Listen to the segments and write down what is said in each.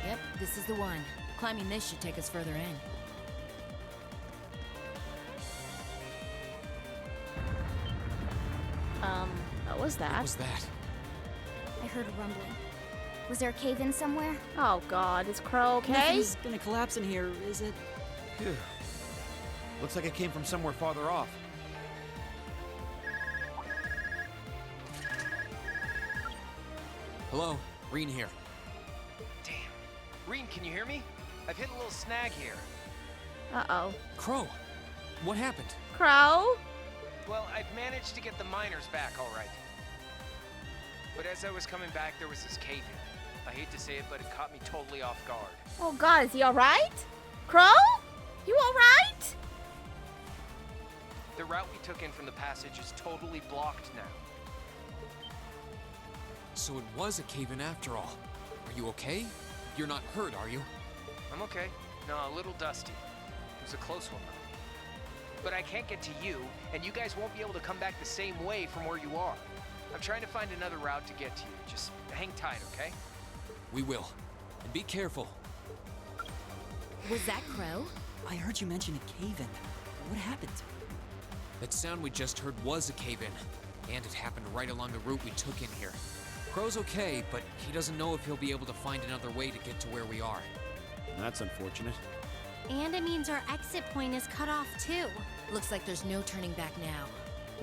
Yep, this is the one. Climbing this should take us further in. What was that? What was that? I heard a rumbling. Was there a cave-in somewhere? Oh god, is Crow okay? Nothing's gonna collapse in here, is it? Phew. Looks like it came from somewhere farther off. Hello, Rean here. Damn. Rean, can you hear me? I've hit a little snag here. Uh-oh. Crow, what happened? Crow? Well, I've managed to get the miners back all right. But as I was coming back, there was this cave-in. I hate to say it, but it caught me totally off guard. Oh god, is he alright? Crow? You alright? The route we took in from the passage is totally blocked now. So it was a cave-in after all. Are you okay? You're not hurt, are you? I'm okay. No, a little dusty. It was a close one, though. But I can't get to you, and you guys won't be able to come back the same way from where you are. I'm trying to find another route to get to you. Just hang tight, okay? We will. And be careful. Was that Crow? I heard you mention a cave-in. What happened? That sound we just heard was a cave-in. And it happened right along the route we took in here. Crow's okay, but he doesn't know if he'll be able to find another way to get to where we are. That's unfortunate. And it means our exit point is cut off too. Looks like there's no turning back now.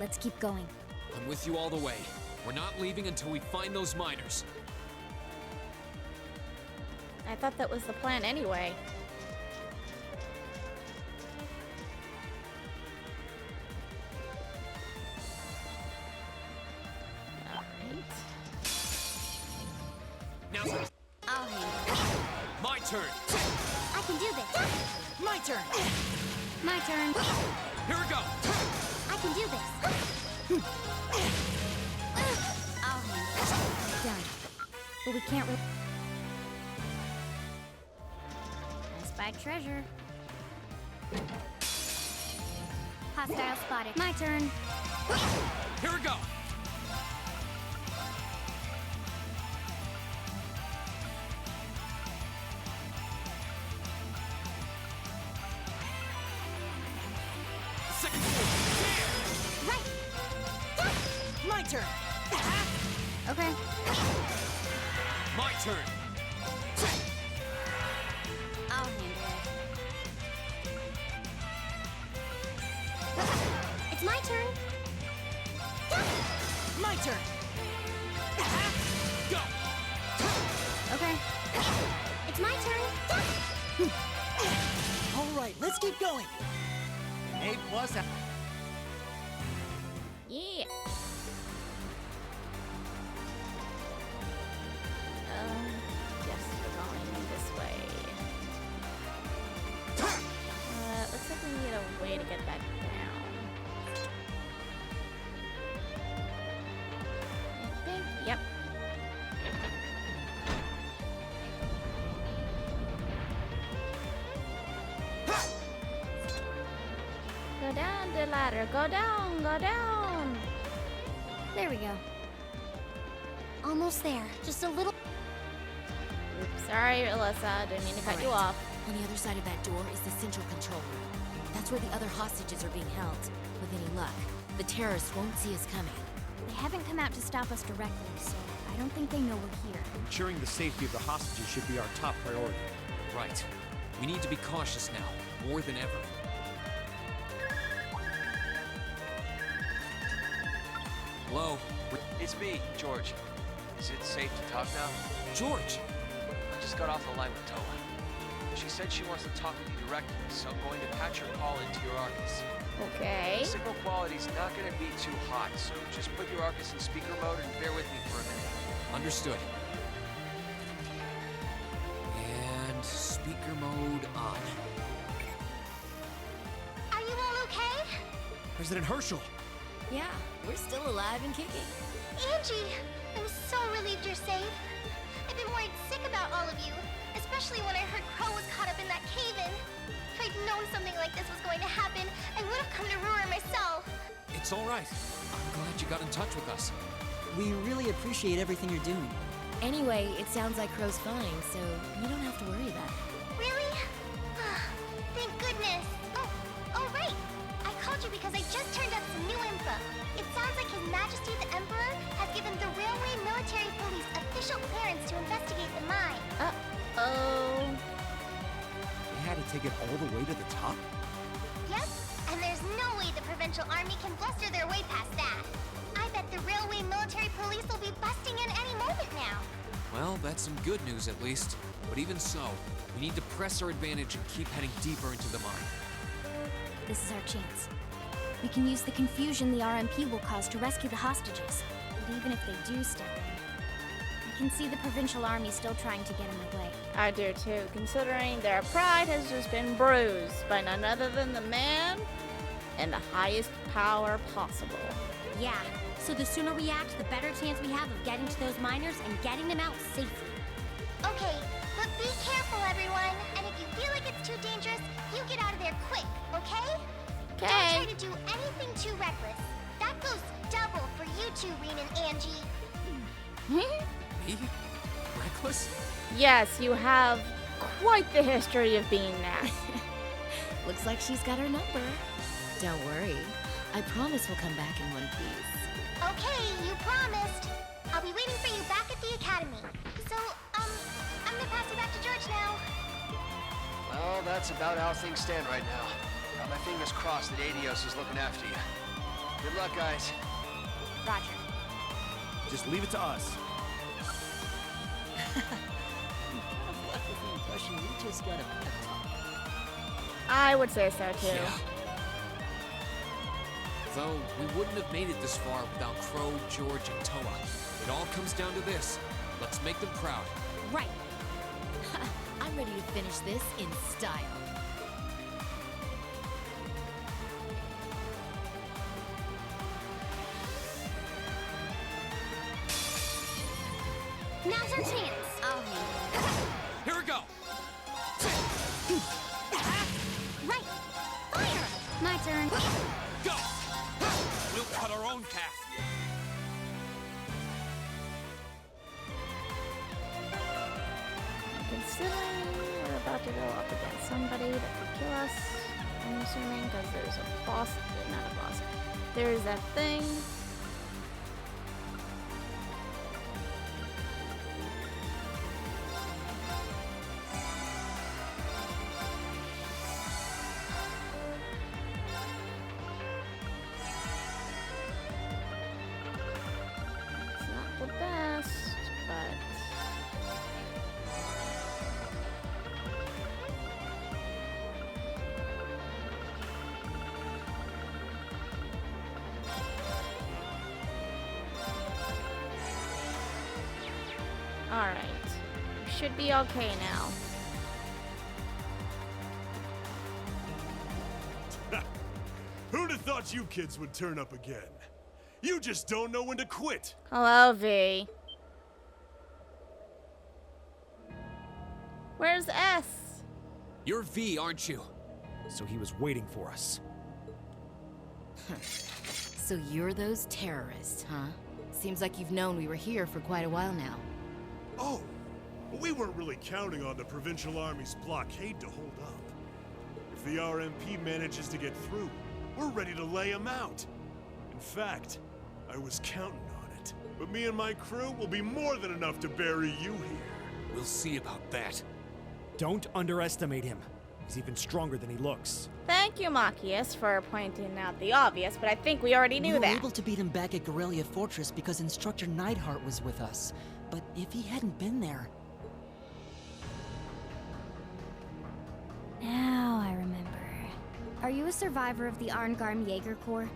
Let's keep going. I'm with you all the way. We're not leaving until we find those miners. I thought that was the plan anyway. Alright. Now, I'll handle it. my turn. I can do this. My turn! My turn. Here we go. I can do this. I'll handle it. Done. But we can't I spy treasure. Hostile spotted. My turn. Here we go. Second floor. Right. My turn! Okay. My turn. I'll handle it. It's my turn. My turn! Go. Okay. It's my turn. All right, let's keep going. An A+. Yeah. Yes, we're going this way. Looks like we need a way to get back down. I think, yep. Go down the ladder, go down, go down. There we go. Almost there. Just a little. Oops, sorry, Alyssa, didn't mean to cut you Alright. off. On the other side of that door is the central control room. That's where the other hostages are being held. With any luck, the terrorists won't see us coming. They haven't come out to stop us directly, so I don't think they know we're here. Ensuring the safety of the hostages should be our top priority. Right. We need to be cautious now, more than ever. Hello? It's me, George. Is it safe to talk now? George! I just got off the line with Toa. She said she wants to talk with you directly, so I'm going to patch her call into your Arcus. Okay. The signal quality's not going to be too hot, so just put your Arcus in speaker mode and bear with me for a minute. Understood. And speaker mode on. Are you all okay? President Herschel! Yeah, we're still alive and kicking. Angie! I'm so relieved you're safe. I've been worried sick about all of you, especially when I heard Crow was caught up in that cave-in. If I'd known something like this was going to happen, I would have come to Ruhr myself. It's all right. I'm glad you got in touch with us. We really appreciate everything you're doing. Anyway, it sounds like Crow's fine, so you don't have to worry about it. Really? Thank goodness. Oh, right. I called you because I just turned up some new info. It sounds like His Majesty the Emperor has given the Railway Military Police official clearance to investigate the mine. Uh-oh. They had to take it all the way to the top? Yep, and there's no way the Provincial Army can bluster their way past that. I bet the Railway Military Police will be busting in any moment now. Well, that's some good news at least. But even so, we need to press our advantage and keep heading deeper into the mine. This is our chance. We can use the confusion the RMP will cause to rescue the hostages. But even if they do step in, I can see the Provincial Army still trying to get in the way. I do too, considering their pride has just been bruised by none other than the man in the highest power possible. Yeah, so the sooner we act, the better chance we have of getting to those miners and getting them out safely. Okay, but be careful, everyone. And if you feel like it's too dangerous, you get out of there quick, okay? Don't try to do anything too reckless. That goes double for you two, Rean and Angie. Me? Reckless? Yes, you have quite the history of being that. Looks like she's got our number. Don't worry. I promise we'll come back in one piece. Okay, you promised. I'll be waiting for you back at the academy. So, I'm gonna pass you back to George now. Well, that's about how things stand right now. Got my fingers crossed that Adios is looking after you. Good luck, guys. Roger. Just leave it to us. I'm kind of left with the impression we just got a pep talk. I would say so too. Yeah. Though we wouldn't have made it this far without Crow, George, and Toa. It all comes down to this. Let's make them proud. Right. I'm ready to finish this in style. Now's our chance. I'll handle Here we go! Right. Fire! My turn. Go! We'll cut our own path. Considering we're about to go up against somebody that could kill us, I'm assuming, because there's a boss, not a boss, there's that thing. It's not the best, but alright. We should be okay now. Who'd have thought you kids would turn up again? You just don't know when to quit. Hello, V. Where's S? You're V, aren't you? So he was waiting for us. So you're those terrorists, huh? Seems like you've known we were here for quite a while now. Oh, we weren't really counting on the Provincial Army's blockade to hold up. If the RMP manages to get through, we're ready to lay them out. In fact, I was counting on it. But me and my crew will be more than enough to bury you here. We'll see about that. Don't underestimate him. He's even stronger than he looks. Thank you, Machias, for pointing out the obvious, but I think we already knew We were that. able to beat him back at Guerrilla Fortress because Instructor Neidhart was with us. But if he hadn't been there... Now I remember. Are you a survivor of the Arngarm Jaeger Corps?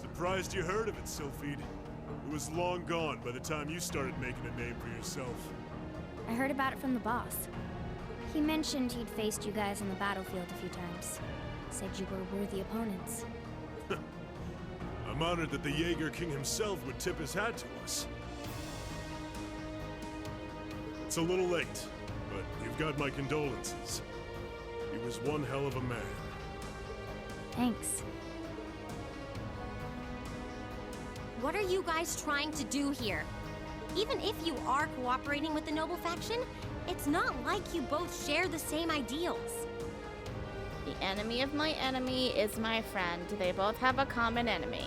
Surprised you heard of it, Sylphide. It was long gone by the time you started making a name for yourself. I heard about it from the boss. He mentioned he'd faced you guys on the battlefield a few times. Said you were worthy opponents. I'm honored that the Jaeger King himself would tip his hat to us. It's a little late, but you've got my condolences. He was one hell of a man. Thanks. What are you guys trying to do here? Even if you are cooperating with the noble faction, it's not like you both share the same ideals. The enemy of my enemy is my friend. They both have a common enemy.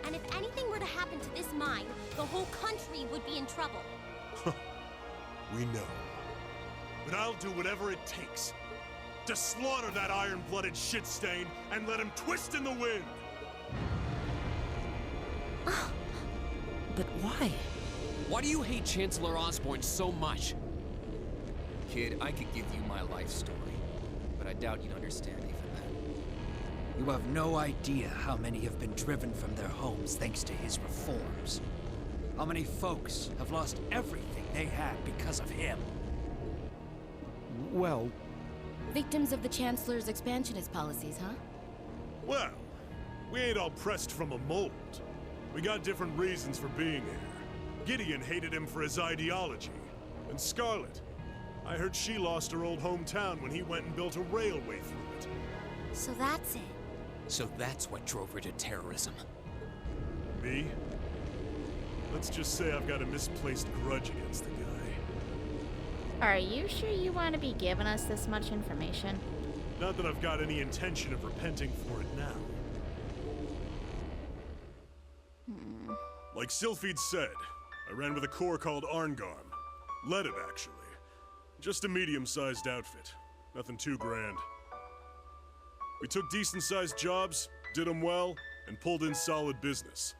And if anything were to happen to this mine, the whole country would be in trouble. We know. But I'll do whatever it takes to slaughter that iron-blooded shit stain and let him twist in the wind. But why? Why do you hate Chancellor Osborn so much? Kid, I could give you my life story, but I doubt you'd understand even that. You have no idea how many have been driven from their homes thanks to his reforms. How many folks have lost everything they had because of him. Well, Victims of the Chancellor's expansionist policies, huh? Well, we ain't all pressed from a mold. We got different reasons for being here. Gideon hated him for his ideology. And Scarlet, I heard she lost her old hometown when he went and built a railway through it. So that's it. So that's what drove her to terrorism. Me? Let's just say I've got a misplaced grudge against the guy. Are you sure you want to be giving us this much information? Not that I've got any intention of repenting for it now. Like Sylphid said, I ran with a corps called Arngarm. Led it, actually. Just a medium-sized outfit. Nothing too grand. We took decent-sized jobs, did them well, and pulled in solid business.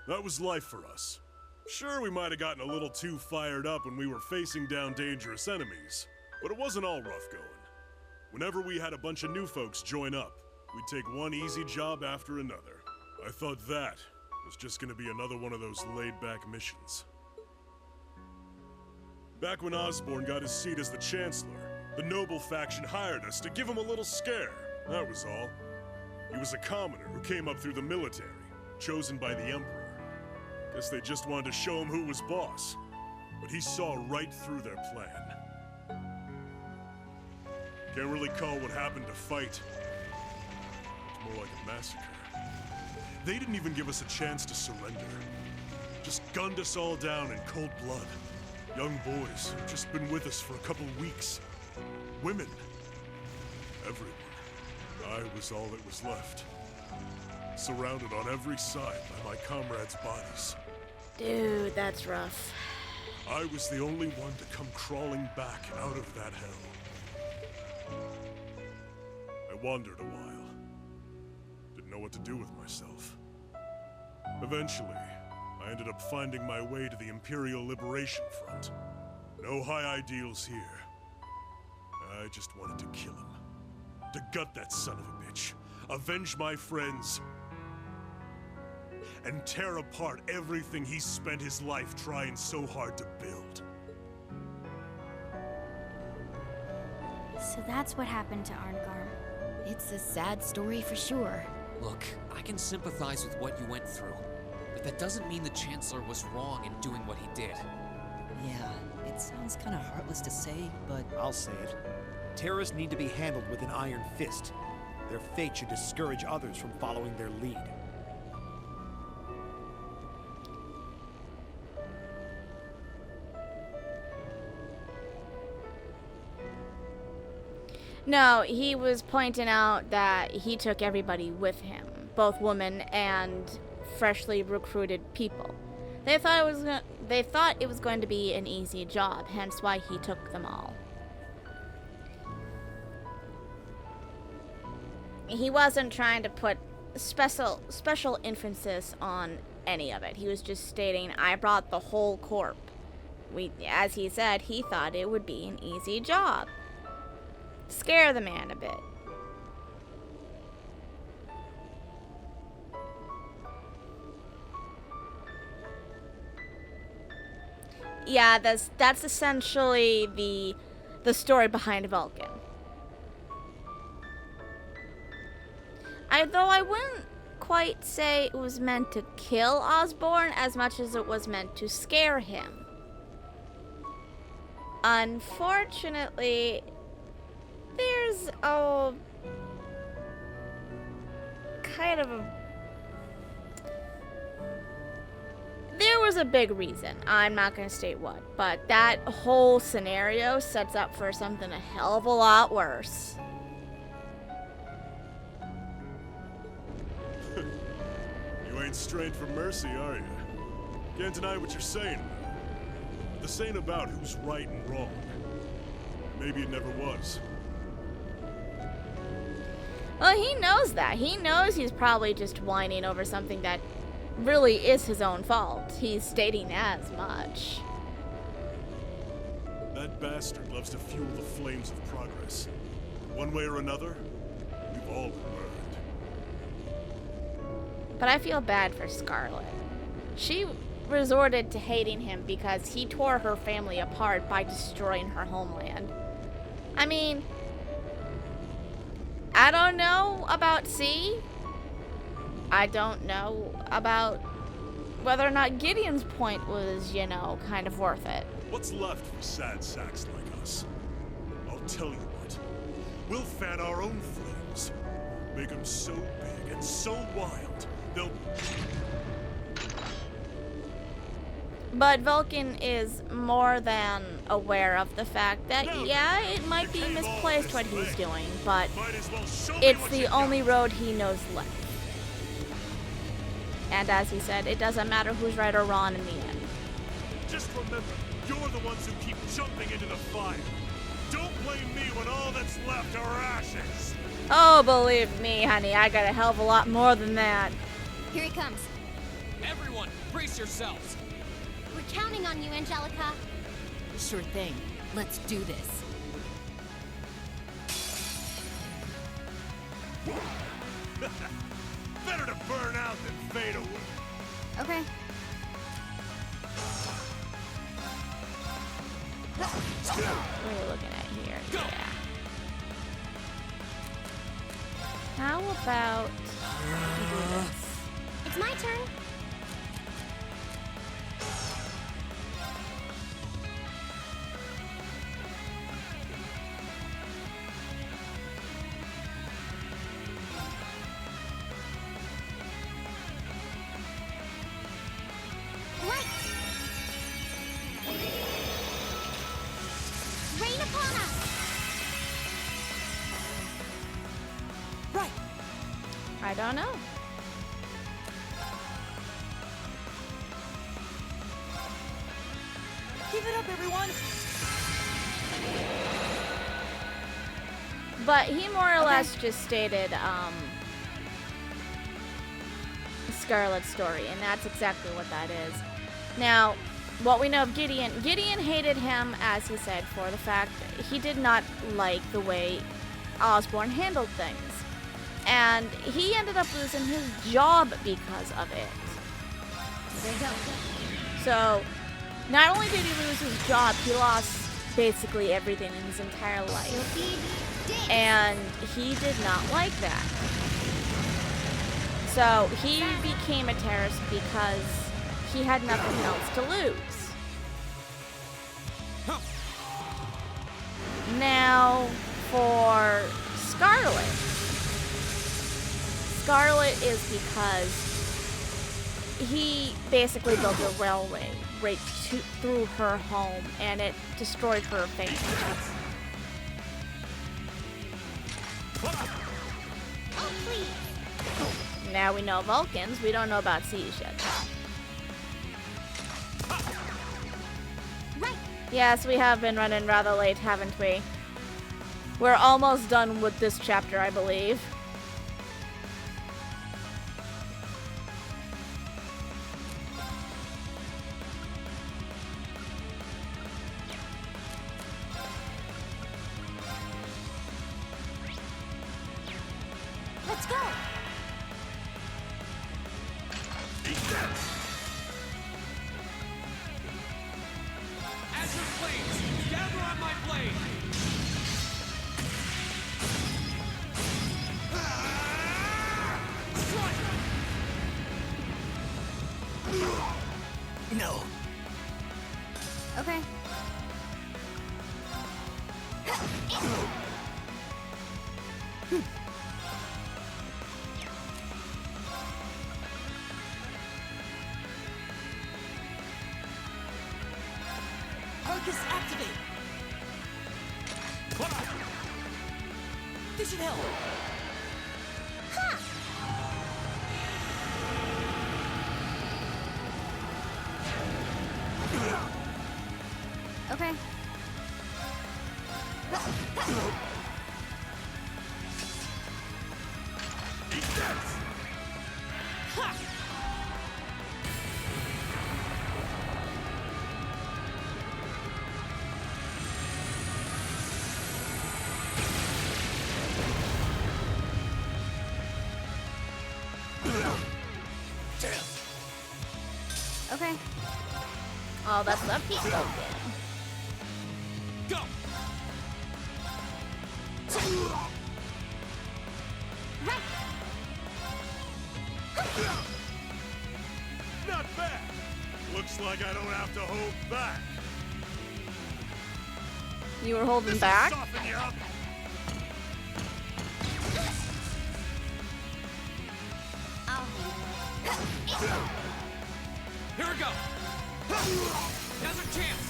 That was life for us. Sure, we might have gotten a little too fired up when we were facing down dangerous enemies, but it wasn't all rough going. Whenever we had a bunch of new folks join up, we'd take one easy job after another. I thought that was just gonna be another one of those laid-back missions. Back when Osborn got his seat as the Chancellor, the noble faction hired us to give him a little scare. That was all. He was a commoner who came up through the military, chosen by the Emperor. Guess they just wanted to show him who was boss. But he saw right through their plan. Can't really call what happened a fight. It's more like a massacre. They didn't even give us a chance to surrender. Just gunned us all down in cold blood. Young boys who'd just been with us for a couple weeks. Women. Everyone. I was all that was left. Surrounded on every side by my comrades' bodies. Dude, that's rough. I was the only one to come crawling back out of that hell. I wandered a while. Didn't know what to do with myself. Eventually, I ended up finding my way to the Imperial Liberation Front. No high ideals here. I just wanted to kill him. To gut that son of a bitch. Avenge my friends. And tear apart everything he spent his life trying so hard to build. So that's what happened to Arngarm. It's a sad story for sure. Look, I can sympathize with what you went through, but that doesn't mean the Chancellor was wrong in doing what he did. Yeah, it sounds kind of heartless to say, but I'll say it. Terrorists need to be handled with an iron fist. Their fate should discourage others from following their lead. No, he was pointing out that he took everybody with him, both women and freshly recruited people. They thought it was going to be an easy job, hence why he took them all. He wasn't trying to put special emphasis on any of it. He was just stating, I brought the whole corp. As he said, he thought it would be an easy job. Scare the man a bit. Yeah, that's essentially the story behind Vulcan. Though I wouldn't quite say it was meant to kill Osborn as much as it was meant to scare him. Unfortunately, there's a kind of was a big reason. I'm not going to state what, but that whole scenario sets up for something a hell of a lot worse. You ain't strained for mercy, are you? Can't deny what you're saying. This ain't about who's right and wrong. Maybe it never was. Well, he knows that. He knows he's probably just whining over something that really is his own fault. He's stating as much. That bastard loves to fuel the flames of progress. One way or another, we've all been burned. But I feel bad for Scarlet. She resorted to hating him because he tore her family apart by destroying her homeland. I mean, I don't know about C. I don't know about whether or not Gideon's point was, you know, kind of worth it. What's left for sad sacks like us? I'll tell you what. We'll fan our own flames. Make them so big and so wild, they'll... But Vulcan is more than aware of the fact that, yeah, it might be misplaced what he's doing, but it's the only road he knows left. And as he said, it doesn't matter who's right or wrong in the end. Just remember, you're the ones who keep jumping into the fire. Don't blame me when all that's left are ashes. Oh, believe me, honey, I got a hell of a lot more than that. Here he comes. Everyone, brace yourselves. We're counting on you, Angelica. Sure thing. Let's do this. Better to burn out than fade away. Okay. What are we looking at here? Go. Yeah. How about we do this? It's my turn. Rain upon us! Right. I don't know. Give it up, everyone. But he more or less just stated Scarlet's story, and that's exactly what that is. Now, what we know of Gideon hated him, as he said, for the fact that he did not like the way Osborn handled things. And he ended up losing his job because of it. There you go. So, not only did he lose his job, he lost basically everything in his entire life. And he did not like that. So, he became a terrorist because he had nothing else to lose. Now, for Scarlet. Scarlet is because he basically built a railway right through her home, and it destroyed her family. Oh, please. Now we know Vulcans, we don't know about Seas yet. Right. Yes, we have been running rather late, haven't we? We're almost done with this chapter, I believe. Let's go. Azure flames, gather on my blade. No. Okay. Focus activate! This should help! Okay. Okay. All that's left is broken. Go! Not bad. Looks like I don't have to hold back. You were holding This'll back? soften you up. I'll handle it. Here we go! Now's our chance!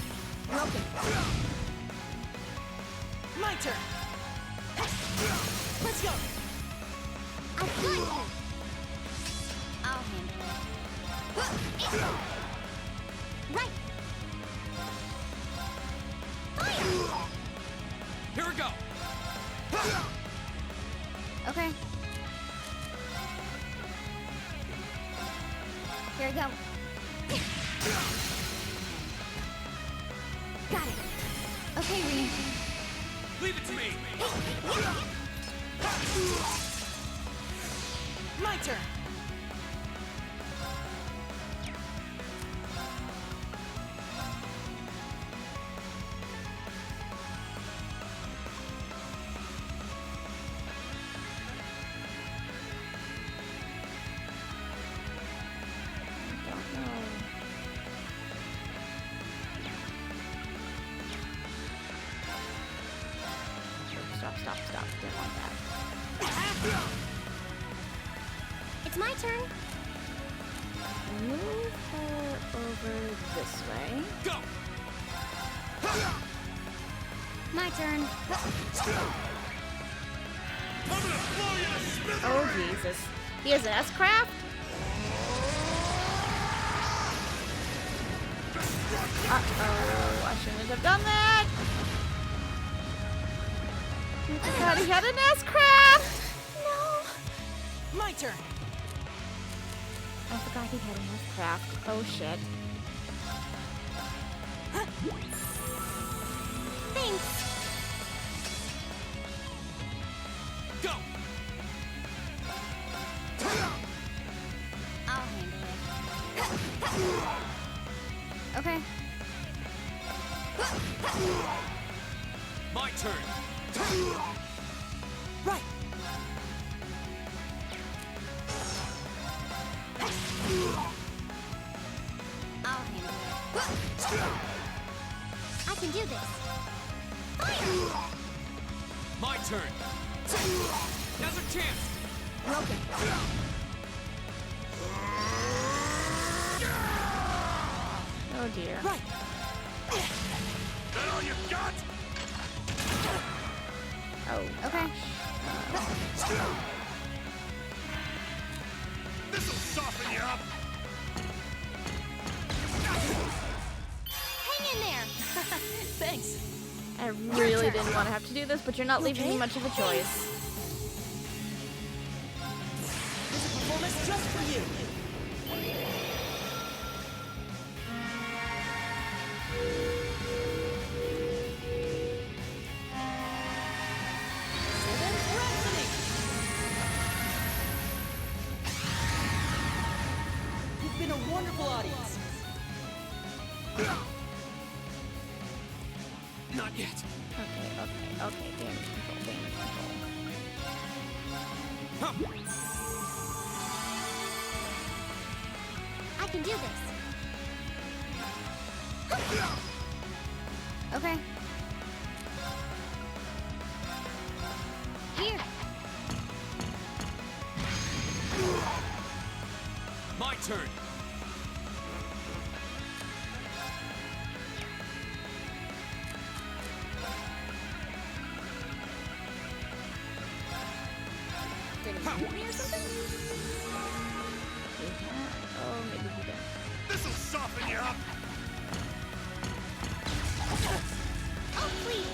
Broken. My turn. Let's go. I've got you. I'll handle it. Right. Fire. Here we go! Okay. Here I go. Got it. Okay, Rean. Leave it to me! My turn. Stop. Didn't want that. It's my turn. Move her over this way. Go! My turn. I'm gonna blow you to smithereens! Oh, Jesus. He has an S-craft? Uh-oh. I shouldn't have done that. I forgot he had an S-craft. No. My turn. I forgot he had an S-craft. Oh, shit. Thanks. Go! I'll handle it. Okay. My turn! Right. I'll handle it. I can do this. My turn! Now's our chance! Broken. Oh, dear. Right. That all you got? Oh, Okay. This'll soften you up. Hang in there. Thanks. I really didn't want to have to do this, but you're not leaving me much of a choice. This is a performance just for you. Seventh Rhapsody. You've been a wonderful audience. Not yet. Okay. Damage control. I can do this. Okay. Here. My turn! at me or something? Oh, maybe he did. This'll soften you up. Oh, please.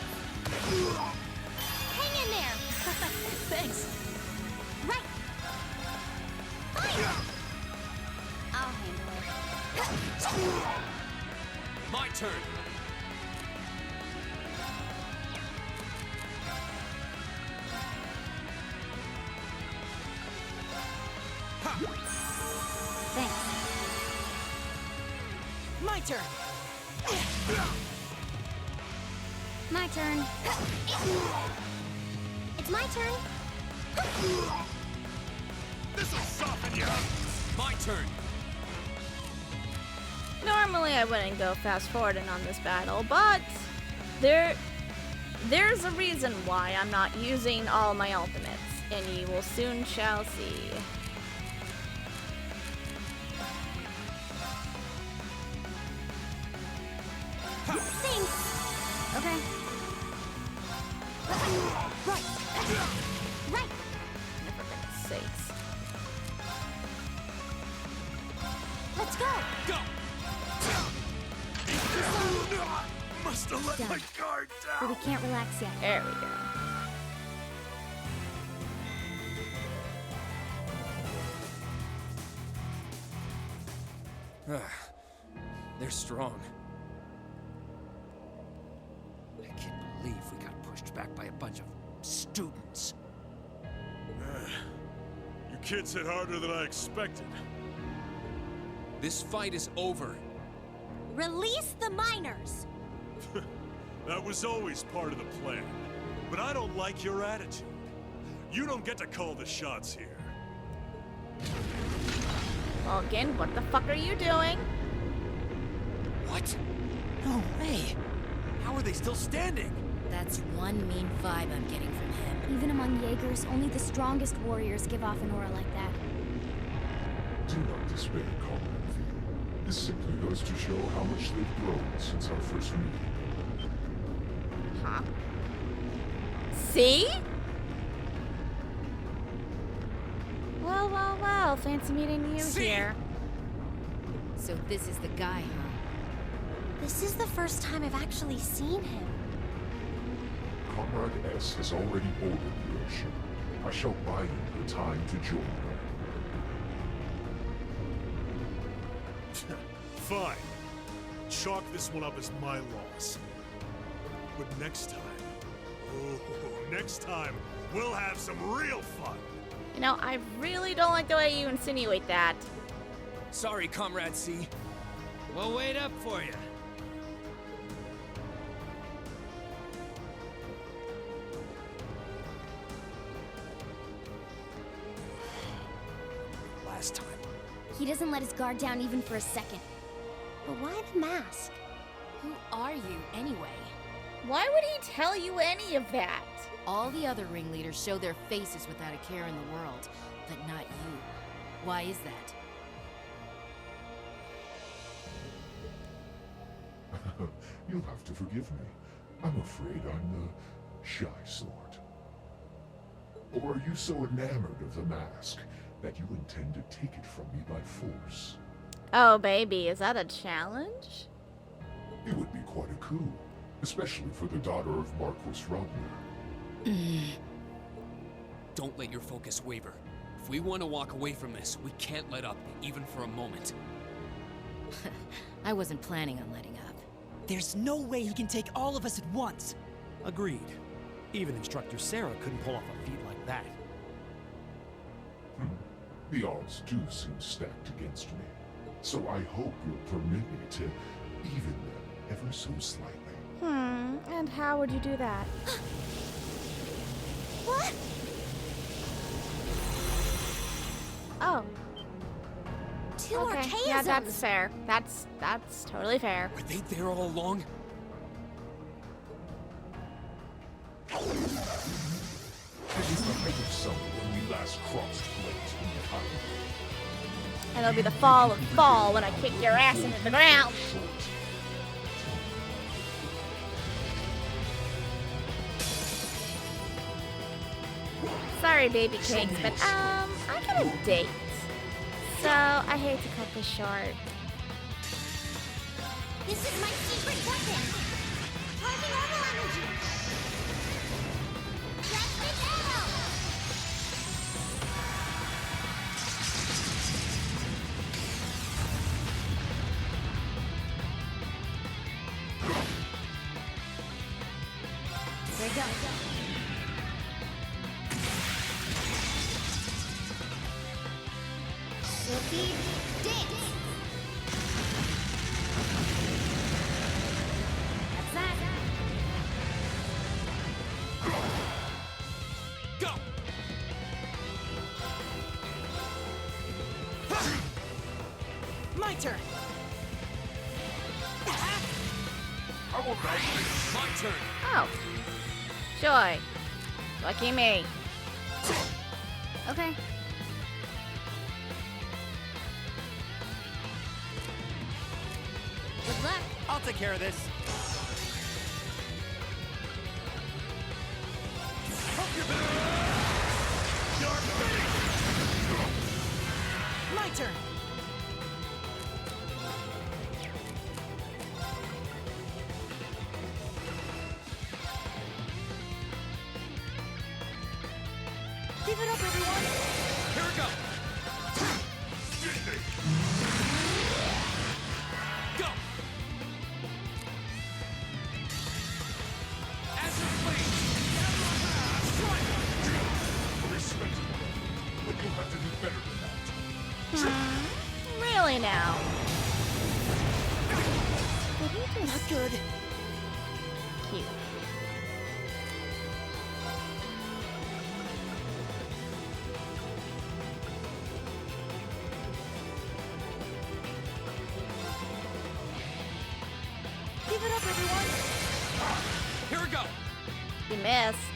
Hang in there. Thanks. Right. Fire. I'll handle it. My turn. Thanks. My turn. My turn. It's my turn. This'll soften you up. My turn. Normally I wouldn't go fast forwarding on this battle, but there's a reason why I'm not using all my ultimates, and you will soon shall see. Thanks. Okay. Right. Right. For goodness sakes. Let's go. Go. Must have let my guard But down. we can't relax yet. There we go. They're strong. I can't believe we got pushed back by a bunch of students. You kids hit harder than I expected. This fight is over. Release the miners. That was always part of the plan. But I don't like your attitude. You don't get to call the shots here. Well, again, what the fuck are you doing? What? No way. How are they still standing? That's one mean vibe I'm getting from him. Even among Jaegers, only the strongest warriors give off an aura like that. Do not despair, Comrade V. This simply goes to show how much they've grown since our first meeting. Huh? See? Well, well, well. Fancy meeting you here. So this is the guy, huh? This is the first time I've actually seen him. Comrade S has already ordered the airship. I shall buy you the time to join her. Fine. Chalk this one up as my loss. But next time, next time, we'll have some real fun. You know, I really don't like the way you insinuate that. Sorry, Comrade C. We'll wait up for you. Last time. He doesn't let his guard down even for a second. But why the mask? Who are you, anyway? Why would he tell you any of that? All the other ringleaders show their faces without a care in the world, but not you. Why is that? You'll have to forgive me. I'm afraid I'm the shy sort. Or are you so enamored of the mask that you intend to take it from me by force? Oh, baby, is that a challenge? It would be quite a coup, especially for the daughter of Marquis Rodner. Don't let your focus waver. If we want to walk away from this, we can't let up, even for a moment. I wasn't planning on letting up. There's no way he can take all of us at once. Agreed. Even Instructor Sarah couldn't pull off a feat like that. The odds do seem stacked against me, so I hope you'll permit me to even them ever so slightly. And how would you do that? What? Oh. Two Okay, archaisms. yeah, that's fair. That's totally fair. Were they there all along? It was the height of summer when we last crossed blades in the time. And it'll be the fall of fall when I kick your ass into the ground. Sorry, baby cakes, but I got a date. So I hate to cut this short. This is my secret weapon! Charging normal energy! Plastic arrow! There you go. Silky dance! That's that. Go! My turn. My turn! Oh. Joy. Lucky me. Okay. Good luck. I'll take care of this. My turn. Give it up, everyone. Here we go! Go! As you please! Respectable. But you'll have to do better than that. Really now? Not good. Cute. Give it up, everyone. Here we go! You missed.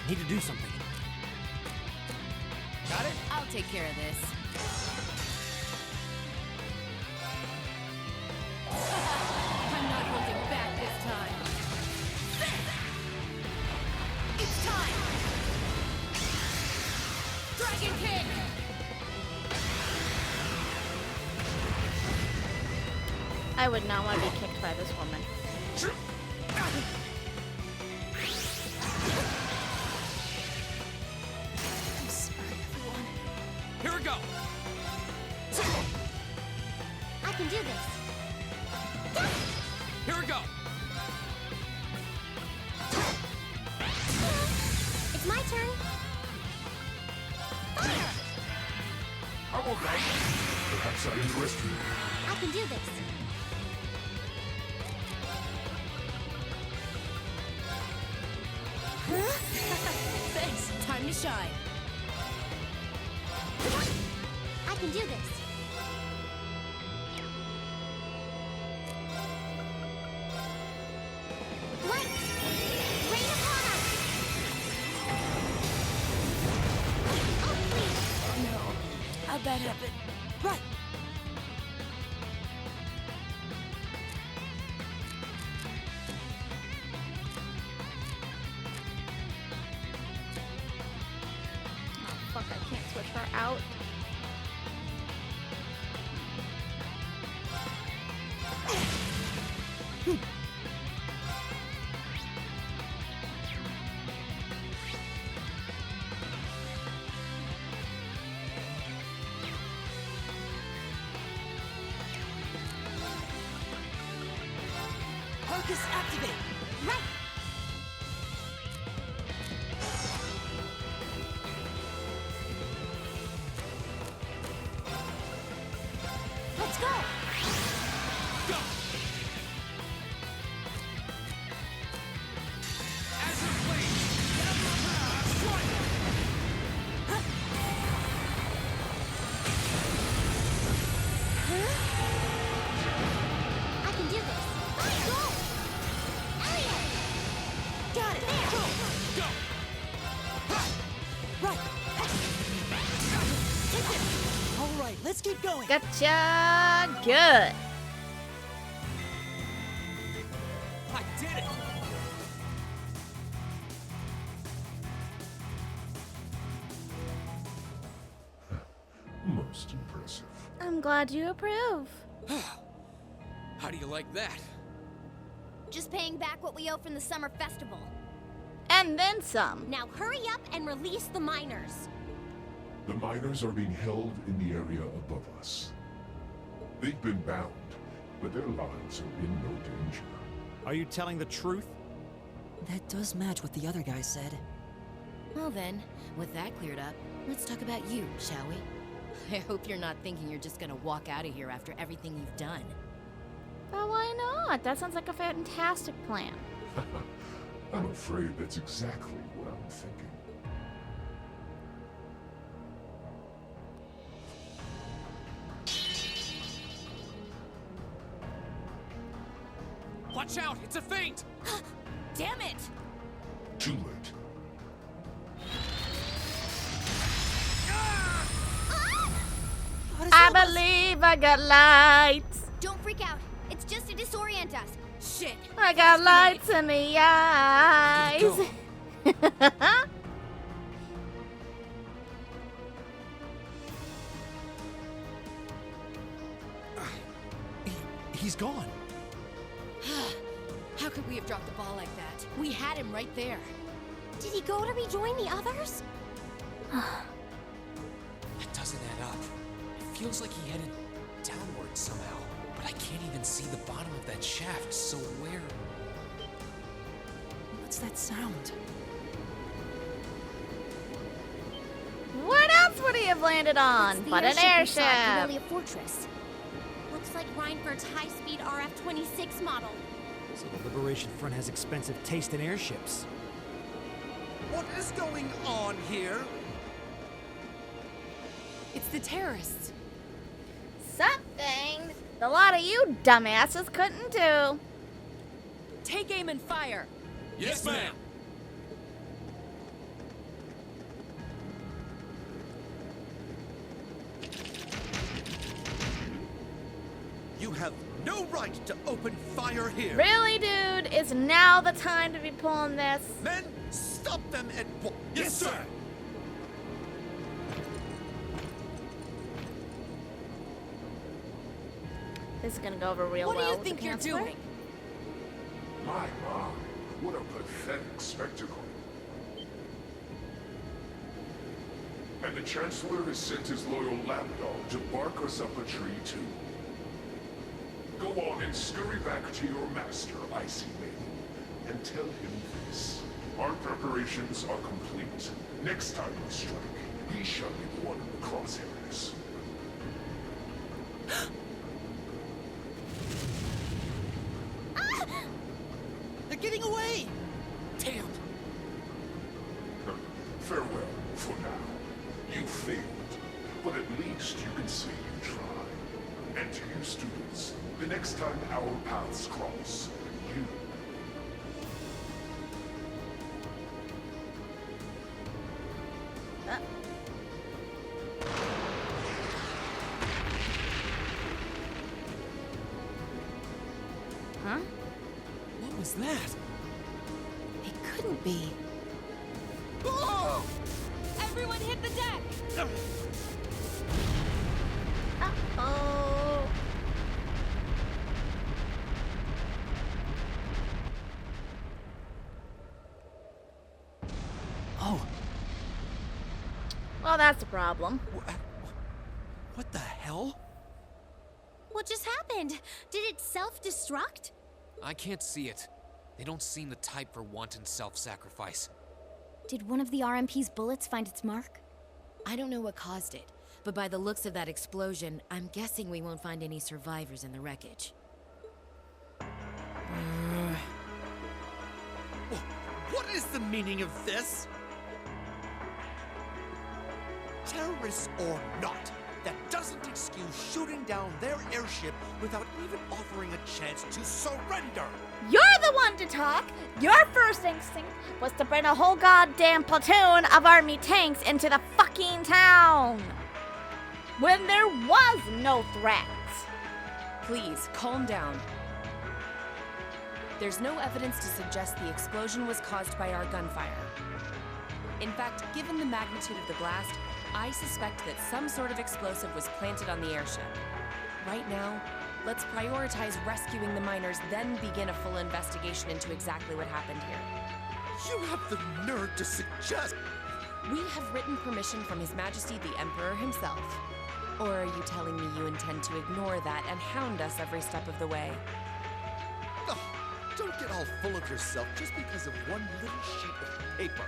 Need to do something. Got it? I'll take care of this. I'm not holding back this time. It's time! Dragon kick! I would not want to be kicked by this woman. I'm sorry, everyone. Here we go! I can do this. Here we go! It's my turn. Fire! How about that? Perhaps I interest you. I can do this. Thanks, time to shine. I can do this. Light! Rain upon us! Oh, please! Oh no. How'd that happen? Right. Oh, fuck, I can't switch her out. Focus activate. Right! Let's go! Go! As you please! I can do this. Go! Elliot! Got it. Go. Go! Right. Take it. All right, let's keep going. Gotcha! Good. I did it! I'm glad you approve. How do you like that? Just paying back what we owe from the summer festival. And then some. Now hurry up and release the miners. The miners are being held in the area above us. They've been bound, but their lives are in no danger. Are you telling the truth? That does match what the other guy said. Well then, with that cleared up, let's talk about you, shall we? I hope you're not thinking you're just gonna walk out of here after everything you've done. But why not? That sounds like a fantastic plan. I'm afraid that's exactly what I'm thinking. Watch out! It's a feint! Damn it! Too late. I believe I got lights. Don't freak out. It's just to disorient us. Shit! I got lights in the eyes. He's gone. How could we have dropped the ball like that? We had him right there. Did he go to rejoin the others? That doesn't add up. It feels like he headed downward somehow, but I can't even see the bottom of that shaft, so where? What's that sound? What else would he have landed on It's the but an we saw at airship? Corellia Fortress. Looks like Reinford's high-speed RF-26 model. So the Liberation Front has expensive taste in airships. What is going on here? It's the terrorists. Something a lot of you dumbasses couldn't do. Take aim and fire. Yes, ma'am! You have no right to open fire here. Really, dude? Is now the time to be pulling this? Men, stop them at once. Yes, sir. This is gonna go over real What well. do you with the think you're Chancellor. doing? My, what a pathetic spectacle. And the Chancellor has sent his loyal lapdog to bark us up a tree, too. Go on and scurry back to your master, Icy Maiden, and tell him this. Our preparations are complete. Next time we strike, he shall be the one in the crosshairs. They're getting away. Damn! Farewell, for now. You failed, but at least you can say you tried. And to you students, the next time our paths cross, you... Huh? What was that? It couldn't be. Oh! Everyone hit the deck! Uh-oh. Oh, Well, that's a problem. What the hell? What just happened? Did it self-destruct? I can't see it. They don't seem the type for wanton self-sacrifice. Did one of the RMP's bullets find its mark? I don't know what caused it, but by the looks of that explosion, I'm guessing we won't find any survivors in the wreckage. What is the meaning of this? Terrorists or not, that doesn't excuse shooting down their airship without even offering a chance to surrender. You're the one to talk. Your first instinct was to bring a whole goddamn platoon of army tanks into the fucking town when there was no threat. Please, calm down. There's no evidence to suggest the explosion was caused by our gunfire. In fact, given the magnitude of the blast, I suspect that some sort of explosive was planted on the airship. Right now, let's prioritize rescuing the miners, then begin a full investigation into exactly what happened here. You have the nerve to suggest... We have written permission from His Majesty the Emperor himself. Or are you telling me you intend to ignore that and hound us every step of the way? Oh, don't get all full of yourself just because of one little sheet of paper.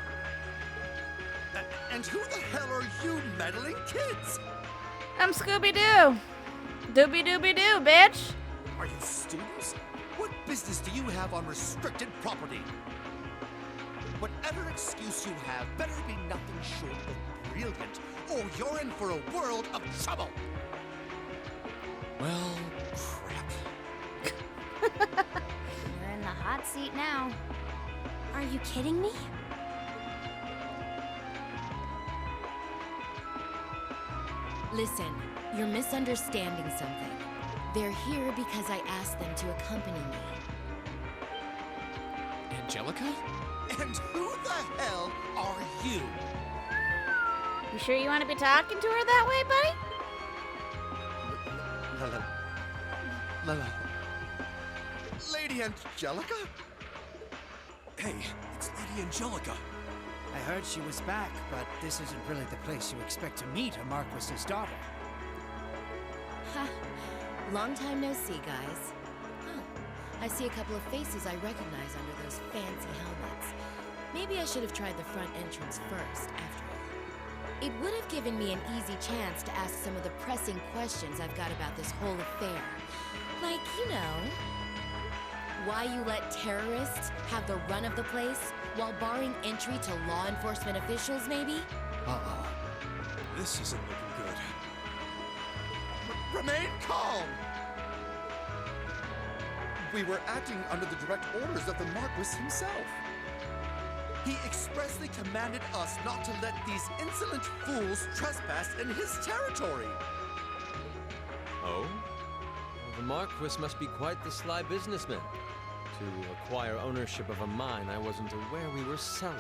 And who the hell are you meddling kids? I'm Scooby-Doo. Doobie-doobie-doo, bitch. Are you students? What business do you have on restricted property? Whatever excuse you have better be nothing short of brilliant, or you're in for a world of trouble. Well, crap. You're in the hot seat now. Are you kidding me? Listen, you're misunderstanding something. They're here because I asked them to accompany me. Angelica? And who the hell are you? You sure you want to be talking to her that way, buddy? Lady Angelica? Hey, it's Lady Angelica. I heard she was back, but this isn't really the place you expect to meet a Marquis's daughter. Ha! Long time no see, guys. Huh. I see a couple of faces I recognize under those fancy helmets. Maybe I should have tried the front entrance first, after all. It would have given me an easy chance to ask some of the pressing questions I've got about this whole affair. Like, you know, why you let terrorists have the run of the place while barring entry to law enforcement officials, maybe? Uh-oh. This isn't looking good. Remain calm! We were acting under the direct orders of the Marquis himself. He expressly commanded us not to let these insolent fools trespass in his territory. Oh? Well, the Marquis must be quite the sly businessman. To acquire ownership of a mine I wasn't aware we were selling.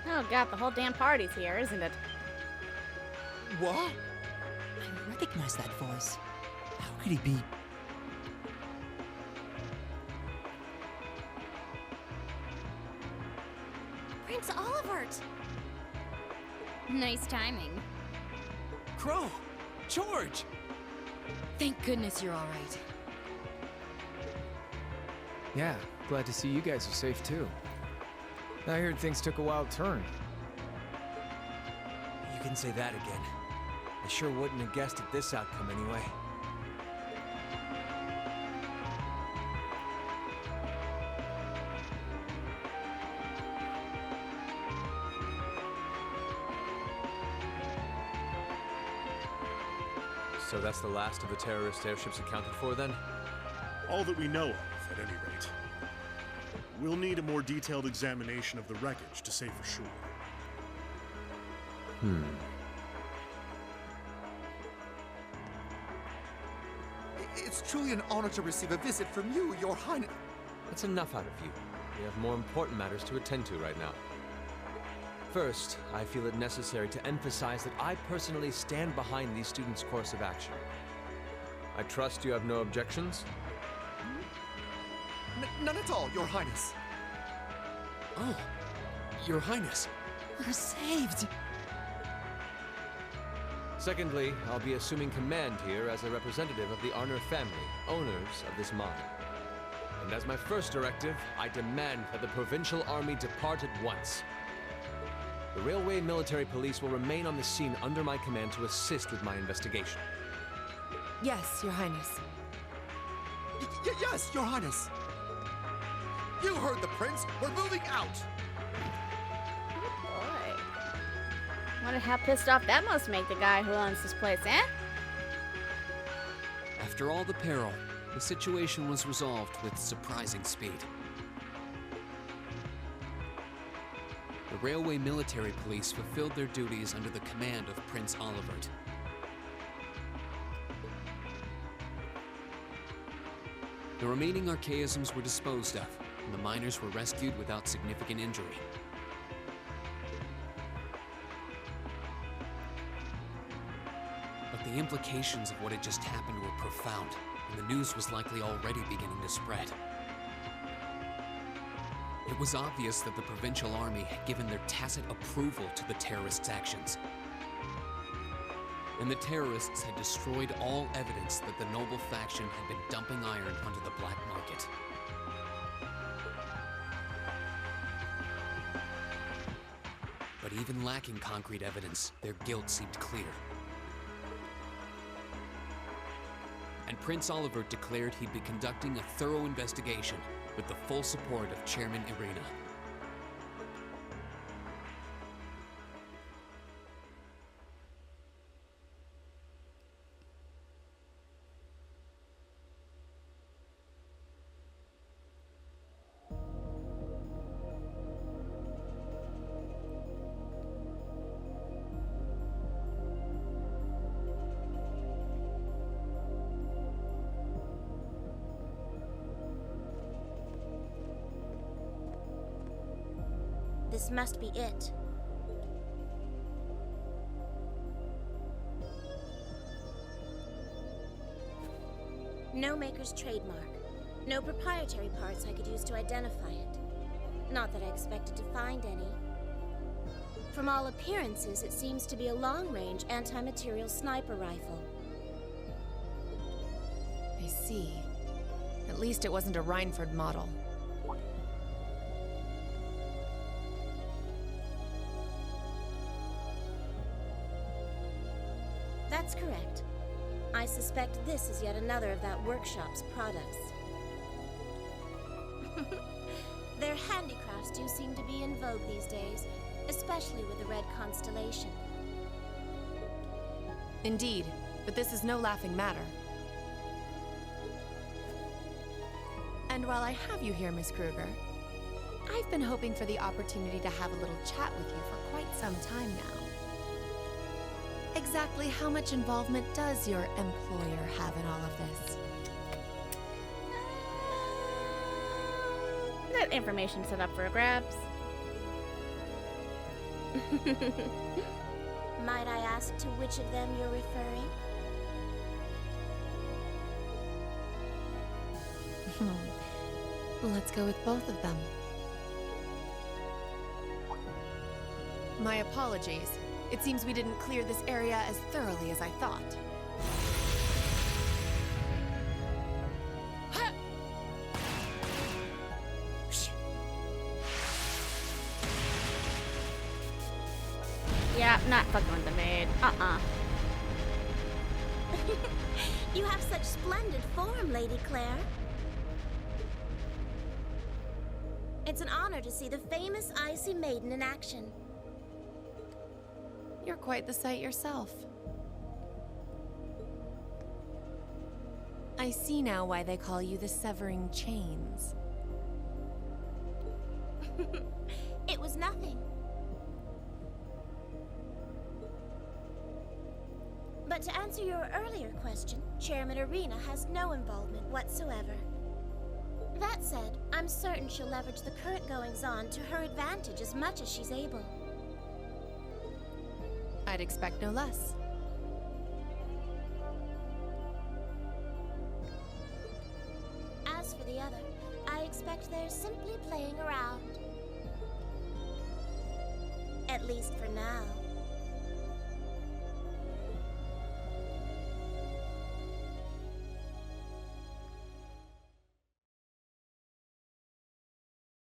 Oh god, the whole damn party's here, isn't it? What? I recognize that voice. How could he be? Prince Olivert! Nice timing. Crow! George! Thank goodness you're all right. Yeah, glad to see you guys are safe too. I heard things took a wild turn. You can say that again. I sure wouldn't have guessed at this outcome anyway. So that's the last of the terrorist airships accounted for then? All that we know of, at any rate. We'll need a more detailed examination of the wreckage to say for sure. It's truly an honor to receive a visit from you, Your Highness. That's enough out of you. We have more important matters to attend to right now. First, I feel it necessary to emphasize that I personally stand behind these students' course of action. I trust you have no objections? None at all, Your Highness. Oh, Your Highness. We're saved! Secondly, I'll be assuming command here as a representative of the Arner family, owners of this mine. And as my first directive, I demand that the Provincial Army depart at once. The Railway Military Police will remain on the scene under my command to assist with my investigation. Yes, Your Highness. Yes, Your Highness. You heard the prince. We're moving out. Boy. Wonder how pissed off that must make the guy who owns this place, eh? After all the peril, the situation was resolved with surprising speed. The Railway Military Police fulfilled their duties under the command of Prince Olivert. The remaining archaisms were disposed of, and the miners were rescued without significant injury. The implications of what had just happened were profound, and the news was likely already beginning to spread. It was obvious that the Provincial Army had given their tacit approval to the terrorists' actions. And the terrorists had destroyed all evidence that the noble faction had been dumping iron onto the black market. But even lacking concrete evidence, their guilt seemed clear. And Prince Oliver declared he'd be conducting a thorough investigation with the full support of Chairman Irina. This must be it. No maker's trademark. No proprietary parts I could use to identify it. Not that I expected to find any. From all appearances, it seems to be a long-range anti-material sniper rifle. I see. At least it wasn't a Rhineford model. That's correct. I suspect this is yet another of that workshop's products. Their handicrafts do seem to be in vogue these days, especially with the Red Constellation. Indeed, but this is no laughing matter. And while I have you here, Miss Kruger, I've been hoping for the opportunity to have a little chat with you for quite some time now. Exactly how much involvement does your employer have in all of this? That information set up for grabs. Might I ask to which of them you're referring? Let's go with both of them. My apologies. It seems we didn't clear this area as thoroughly as I thought. Yeah, not fucking with the maid. You have such splendid form, Lady Claire. It's an honor to see the famous Icy Maiden in action. You're quite the sight yourself. I see now why they call you the Severing Chains. It was nothing. But to answer your earlier question, Chairman Irina has no involvement whatsoever. That said, I'm certain she'll leverage the current goings-on to her advantage as much as she's able. I'd expect no less. As for the other, I expect they're simply playing around. At least for now.